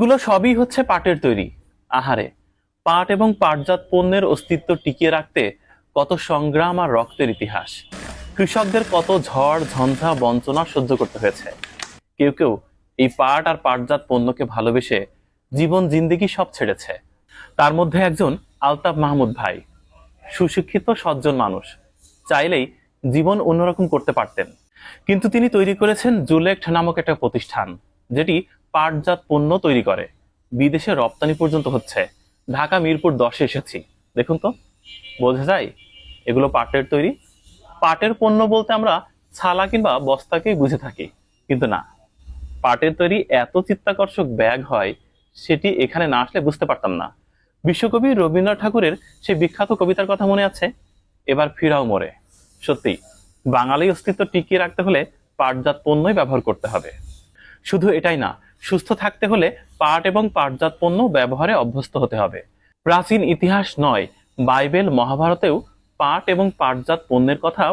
এগুলো সবই হচ্ছে পাটের তৈরি। আহারে, পাট এবং পাটজাত পণ্যের অস্তিত্ব টিকিয়ে রাখতে কত সংগ্রাম আর রক্তের ইতিহাস। কৃষকদের কত ঝড় ঝঞ্ঝা বঞ্চনা সহ্য করতে হয়েছে। কেউ কেউ এই পাট আর পাটজাত পণ্যকে ভালোবেসে জীবন জিন্দেগি সব ছেড়েছে। তার মধ্যে একজন আলতাফ মাহমুদ ভাই, সুশিক্ষিত সজ্জন মানুষ, চাইলেই জীবন অন্যরকম করতে পারতেন। কিন্তু তিনি তৈরি করেছেন জুলেক্ট নামক একটা প্রতিষ্ঠান, যেটি পাটজাত পণ্য তৈরি করে, বিদেশে রপ্তানি পর্যন্ত হচ্ছে। ঢাকা মিরপুর 10-এ এসেছি, দেখুন তো, বোঝা যায় এগুলো পাটের তৈরি। পাটের পণ্য বলতে আমরা ছালা কিংবা বস্তাকেই বুঝে থাকি, কিন্তু না, পাটের তৈরি এত চিত্তাকর্ষক ব্যাগ হয়, সেটি এখানে না আসলে বুঝতে পারতাম না। বিশ্বকবি রবীন্দ্রনাথ ঠাকুরের সেই বিখ্যাত কবিতার কথা মনে আছে, এবার ফিরাও মোরে। সত্যি, বাঙালি অস্তিত্ব টিকিয়ে রাখতে হলে পাটজাত পণ্যই ব্যবহার করতে হবে। শুধু এটাই না, সুস্থ থাকতে হলে পাট এবং পাটজাত পণ্য ব্যবহারে অভ্যস্ত হতে হবে। প্রাচীন ইতিহাস নয়, বাইবেল মহাভারতেও পাট এবং পাটজাত পণ্যের কথা